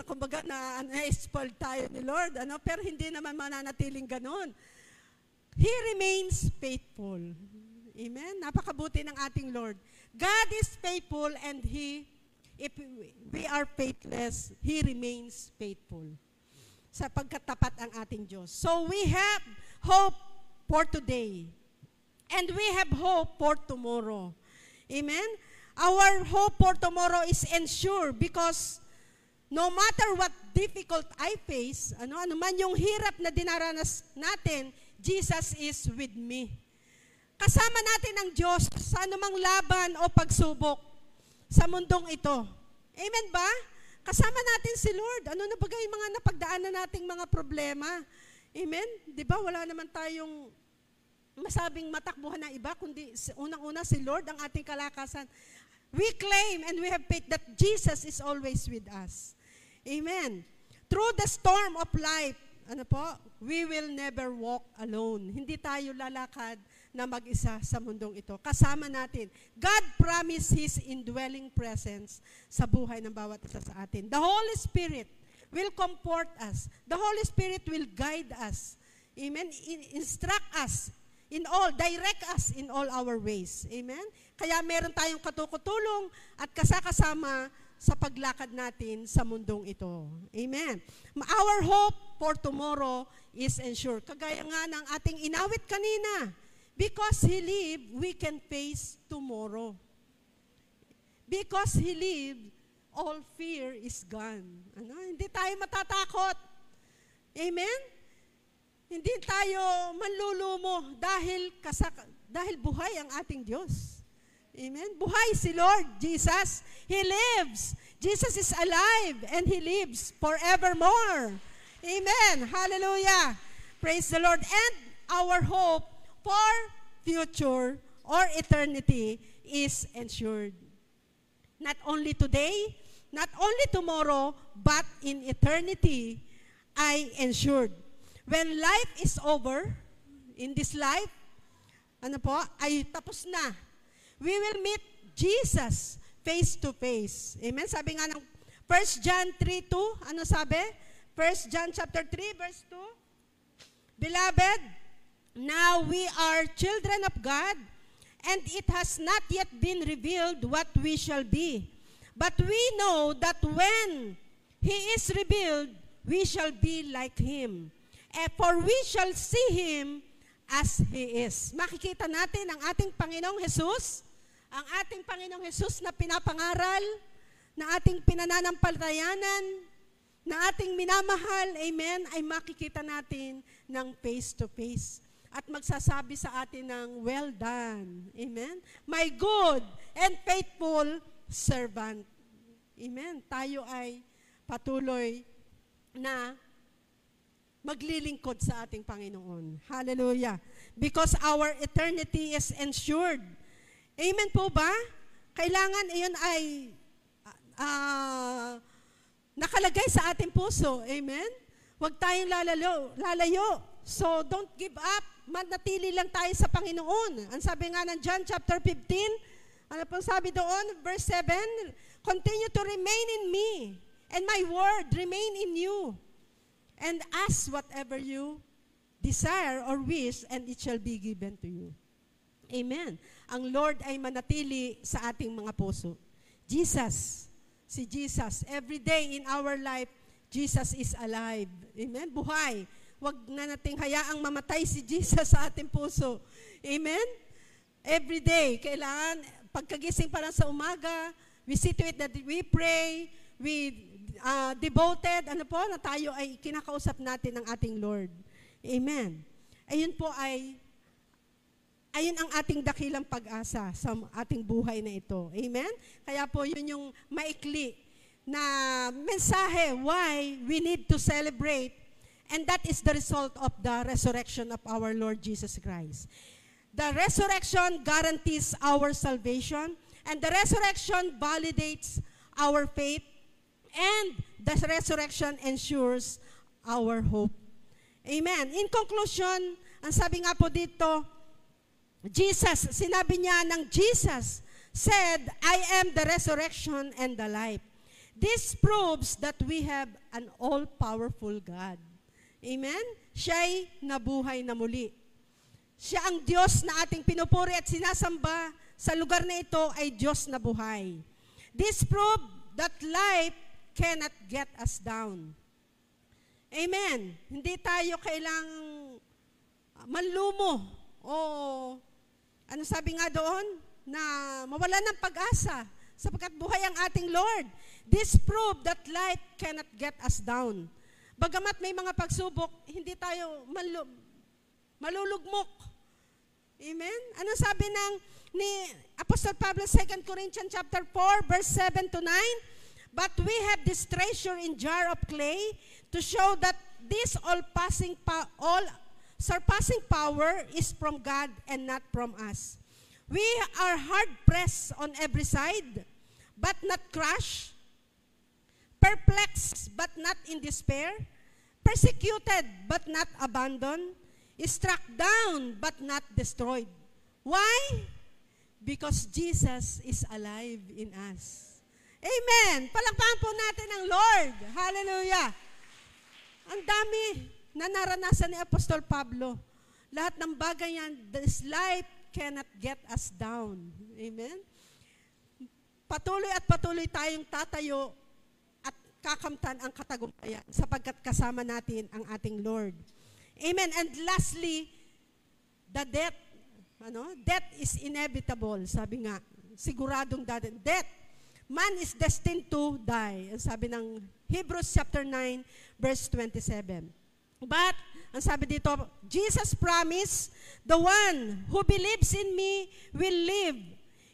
kumbaga na-spoil tayo ni Lord, pero hindi naman mananatiling ganon. He remains faithful. Amen? Napakabuti ng ating Lord. God is faithful and if we are faithless, He remains faithful. Sapagkat tapat ang ating Diyos. So we have hope for today. And we have hope for tomorrow. Amen? Our hope for tomorrow is ensured because no matter what difficult I face, ano man yung hirap na dinaranas natin, Jesus is with me. Kasama natin ang Diyos sa anumang laban o pagsubok sa mundong ito. Amen ba? Kasama natin si Lord. Ano na bagay mga napagdaanan nating mga problema? Amen? Di ba wala naman tayong masabing matakbuhan ng iba, kundi unang-una si Lord ang ating kalakasan. We claim and we have faith that Jesus is always with us. Amen. Through the storm of life, we will never walk alone. Hindi tayo lalakad na mag-isa sa mundong ito. Kasama natin. God promised His indwelling presence sa buhay ng bawat isa sa atin. The Holy Spirit will comfort us. The Holy Spirit will guide us. Amen? Instruct us in all, direct us in all our ways. Amen? Kaya meron tayong katukutulong at kasakasama sa paglakad natin sa mundong ito. Amen. Our hope for tomorrow is ensured. Kagaya nga ng ating inawit kanina, because He lived, we can face tomorrow. Because He lived, all fear is gone. Hindi tayo matatakot. Amen? Hindi tayo manlulumo dahil buhay ang ating Diyos. Amen? Buhay si Lord Jesus. He lives. Jesus is alive and He lives forevermore. Amen. Hallelujah. Praise the Lord. And our hope for future or eternity is ensured. Not only today, not only tomorrow, but in eternity, I ensured. When life is over, in this life, ay tapos na. We will meet Jesus face to face. Amen? Sabi nga ng 1 John 3:2, ano sabi? 1 John chapter 3, verse 2. Beloved, now we are children of God, and it has not yet been revealed what we shall be. But we know that when He is revealed, we shall be like Him. For we shall see Him as He is. Makikita natin ang ating Panginoong Jesus, ang ating Panginoong Jesus na pinapangaral, na ating pinananampalatayanan, na ating minamahal, amen, ay makikita natin ng face to face. At magsasabi sa atin ng, well done, amen, my good and faithful servant. Amen. Tayo ay patuloy na maglilingkod sa ating Panginoon. Hallelujah. Because our eternity is ensured. Amen po ba? Kailangan iyon ay nakalagay sa ating puso. Amen? Huwag tayong lalayo. So, don't give up. Manatili lang tayo sa Panginoon. Ang sabi nga ng John chapter 15, ano pong sabi doon? Verse 7, continue to remain in me, and my word remain in you. And ask whatever you desire or wish, and it shall be given to you. Amen. Ang Lord ay manatili sa ating mga puso. Jesus, si Jesus, every day in our life, Jesus is alive. Amen. Buhay. Huwag na nating hayaang mamatay si Jesus sa ating puso. Amen. Every day, kailangan, pagkagising pa lang sa umaga, we see to it that we pray, we devoted, na tayo ay kinakausap natin ng ating Lord. Amen. Ayun po ayun ang ating dakilang pag-asa sa ating buhay na ito. Amen? Kaya po yun yung maikli na mensahe why we need to celebrate, and that is the result of the resurrection of our Lord Jesus Christ. The resurrection guarantees our salvation, and the resurrection validates our faith, and the resurrection ensures our hope. Amen. In conclusion, ang sabi nga po dito, sinabi niya ng Jesus said, I am the resurrection and the life. This proves that we have an all-powerful God. Amen? Siya'y nabuhay na muli. Siya ang Diyos na ating pinupuri at sinasamba sa lugar na ito ay Diyos na buhay. This proves that life cannot get us down. Amen. Hindi tayo kailangang manlumo o ano sabi nga doon na mawalan ng pag-asa sapagkat buhay ang ating Lord. This proves that life cannot get us down. Bagamat may mga pagsubok, hindi tayo malulugmok. Amen? Ano sabi ni Apostle Pablo 2 Corinthians chapter 4 verse 7 to 9? But we have this treasure in jar of clay to show that this all-surpassing power is from God and not from us. We are hard-pressed on every side, but not crushed, perplexed, but not in despair, persecuted but not abandoned, struck down but not destroyed. Why? Because Jesus is alive in us. Amen! Palakpakan po natin ang Lord. Hallelujah! Ang dami na naranasan ni Apostol Pablo. Lahat ng bagay yan, this life cannot get us down. Amen? Patuloy at patuloy tayong tatayo at kakamtan ang katagumpayan sapagkat kasama natin ang ating Lord. Amen. And lastly, the death. Death is inevitable. Sabi nga, siguradong death. Man is destined to die. Ang sabi ng Hebrews chapter 9, verse 27. But, ang sabi dito, Jesus promised, the one who believes in me will live,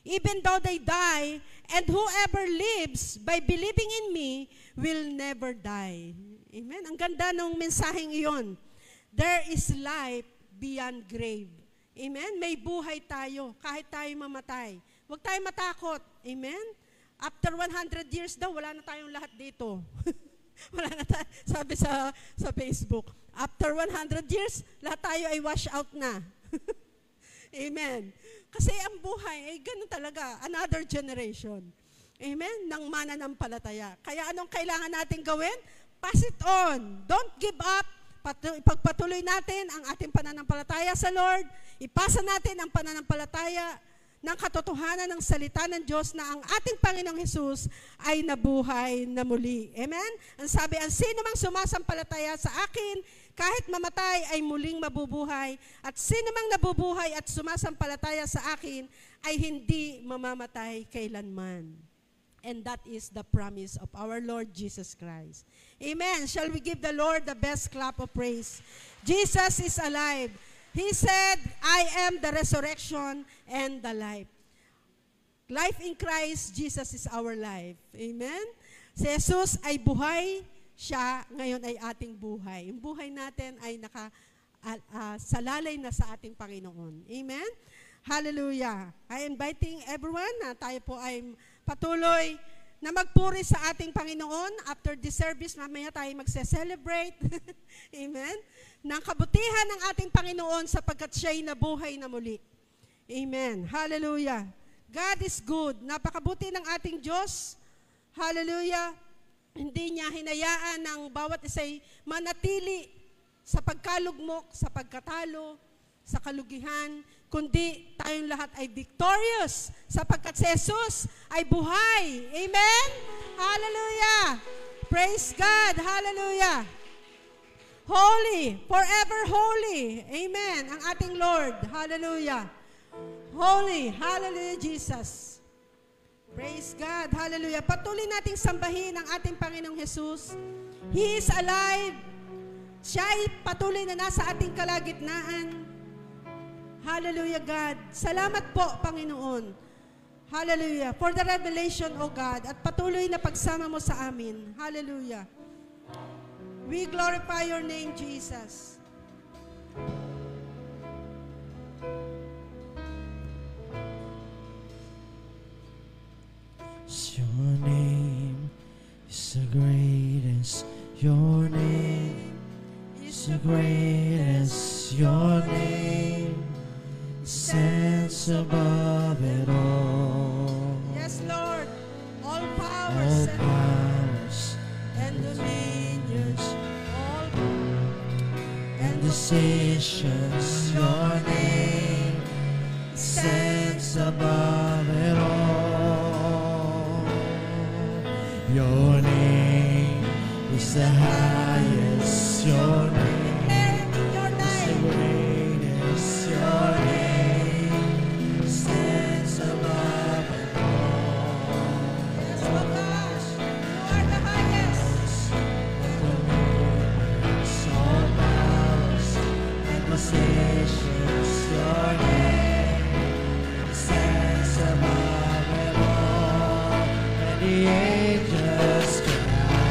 even though they die, and whoever lives by believing in me will never die. Amen? Ang ganda ng mensaheng iyon. There is life beyond grave. Amen? May buhay tayo, kahit tayo mamatay. Huwag tayo matakot. Amen? After 100 years daw, wala na tayong lahat dito. Wala na tayo, sabi sa Facebook. After 100 years, lahat tayo ay wash out na. Amen. Kasi ang buhay ay ganun talaga, another generation. Amen? Nang mananampalataya. Kaya anong kailangan natin gawin? Pass it on. Don't give up. Ipagpatuloy natin ang ating pananampalataya sa Lord. Ipasa natin ang pananampalataya ng katotohanan ng salita ng Diyos na ang ating Panginoong Hesus ay nabuhay na muli. Amen? Ang sabi, ang sino mang sumasampalataya sa akin, kahit mamatay ay muling mabubuhay, at sino mang nabubuhay at sumasampalataya sa akin ay hindi mamamatay kailanman. And that is the promise of our Lord Jesus Christ. Amen. Shall we give the Lord the best clap of praise? Jesus is alive. He said, I am the resurrection and the life. Life in Christ, Jesus is our life. Amen? Si Jesus ay buhay, siya ngayon ay ating buhay. Yung buhay natin ay salalay na sa ating Panginoon. Amen? Hallelujah. I inviting everyone na tayo po ay patuloy na magpuri sa ating Panginoon. After this service, mamaya tayo magse-celebrate. Amen? Ng kabutihan ng ating Panginoon sapagkat siya'y nabuhay na muli. Amen. Hallelujah. God is good. Napakabuti ng ating Diyos. Hallelujah. Hindi niya hinayaan ng bawat isa'y manatili sa pagkalugmok, sa pagkatalo, sa kalugihan, kundi tayong lahat ay victorious sapagkat si Jesus ay buhay. Amen? Hallelujah. Praise God. Hallelujah. Holy, forever holy. Amen. Ang ating Lord. Hallelujah. Holy. Hallelujah, Jesus. Praise God. Hallelujah. Patuloy nating sambahin ang ating Panginoong Jesus. He is alive. Siya ay patuloy na nasa ating kalagitnaan. Hallelujah, God. Salamat po, Panginoon. Hallelujah. For the revelation, O God, at patuloy na pagsama mo sa amin. Hallelujah. We glorify your name, Jesus. Your name is the greatest. Your name is the greatest. Your name stands above it all. Yes, Lord. All All powers powers and dominions. All and decisions. Your name stands above it all. Your name is the highest. Your name your is the name. greatest. Your name stands above it all. Yes, oh gosh. You are the highest. All powers and positions. Your name stands above it all. And the angels cry,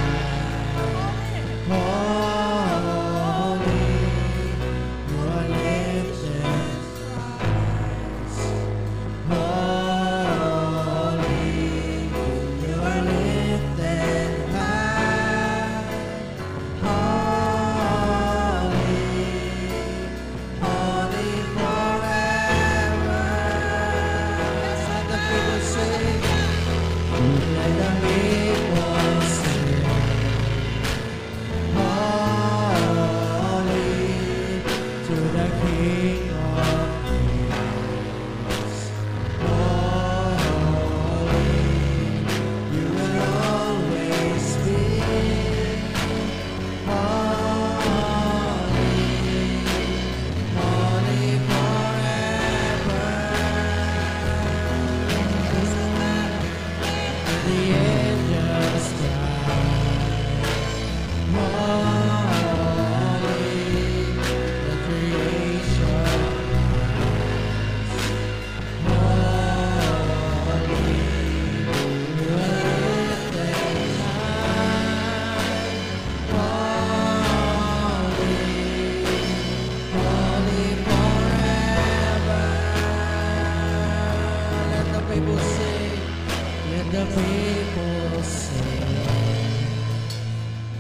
the people sing,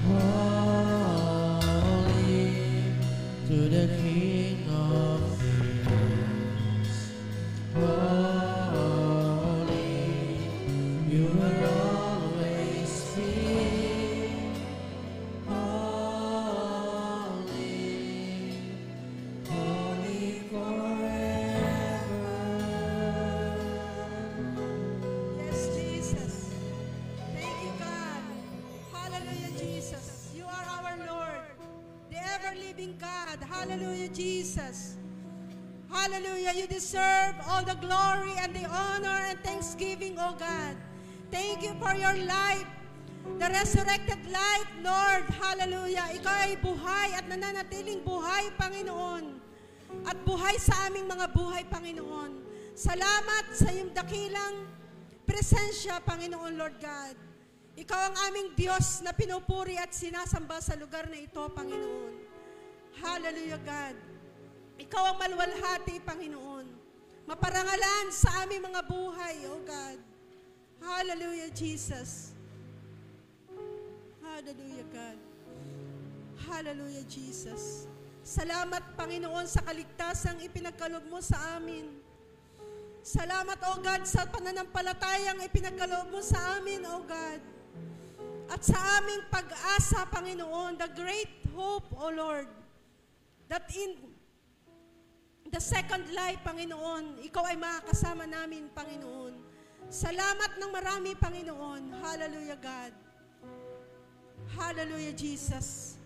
holy to the King of Kings. Holy, you will always be. Holy, holy forever. Yes, Jesus. Thank you, God. Hallelujah, Jesus. You are our Lord, the ever-living God. Hallelujah, Jesus. Hallelujah. You deserve all the glory and the honor and thanksgiving, oh God. Thank you for your life, the resurrected life, Lord. Hallelujah. Ikaw ay buhay at nananatiling buhay, Panginoon. At buhay sa aming mga buhay, Panginoon. Salamat sa iyong dakilang presensya, Panginoon, Lord God. Ikaw ang aming Diyos na pinupuri at sinasamba sa lugar na ito, Panginoon. Hallelujah, God. Ikaw ang maluwalhati, Panginoon. Maparangalan sa aming mga buhay, O God. Hallelujah, Jesus. Hallelujah, God. Hallelujah, Jesus. Salamat, Panginoon, sa kaligtasang ipinagkaloob mo sa amin. Salamat, O God, sa pananampalatayang ipinagkaloob mo sa amin, O God. At sa aming pag-asa, Panginoon, the great hope, O Lord, that in the second life, Panginoon, ikaw ay makakasama namin, Panginoon. Salamat ng marami, Panginoon. Hallelujah, God. Hallelujah, Jesus.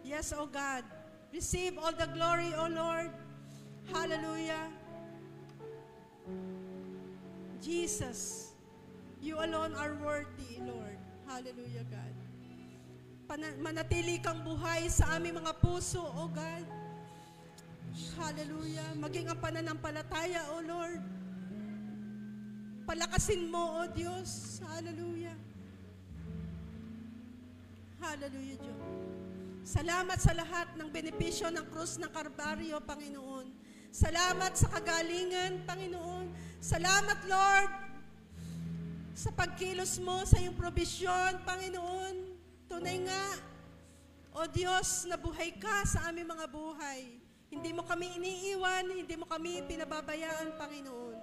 Yes, O God. Receive all the glory, O Lord. Hallelujah. Jesus, you alone are worthy, Lord. Hallelujah, God. Manatili kang buhay sa aming mga puso, O God. Hallelujah. Maging ang pananampalataya, O Lord. Palakasin mo, O Diyos. Hallelujah. Hallelujah, Diyos. Salamat sa lahat ng benepisyo ng krus ng Kalbaryo, Panginoon. Salamat sa kagalingan, Panginoon. Salamat, Lord, sa pagkilos mo, sa iyong probisyon, Panginoon. Tunay nga, O Diyos, na buhay ka sa aming mga buhay. Hindi mo kami iniiwan, hindi mo kami pinababayaan, Panginoon.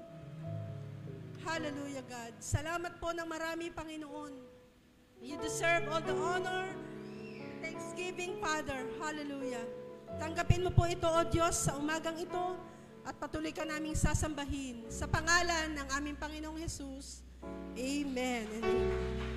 Hallelujah, God. Salamat po ng marami, Panginoon. You deserve all the honor, thanksgiving, Father. Hallelujah. Tanggapin mo po ito, O Diyos, sa umagang ito at patuloy ka naming sasambahin. Sa pangalan ng aming Panginoong Jesus. Amen and amen.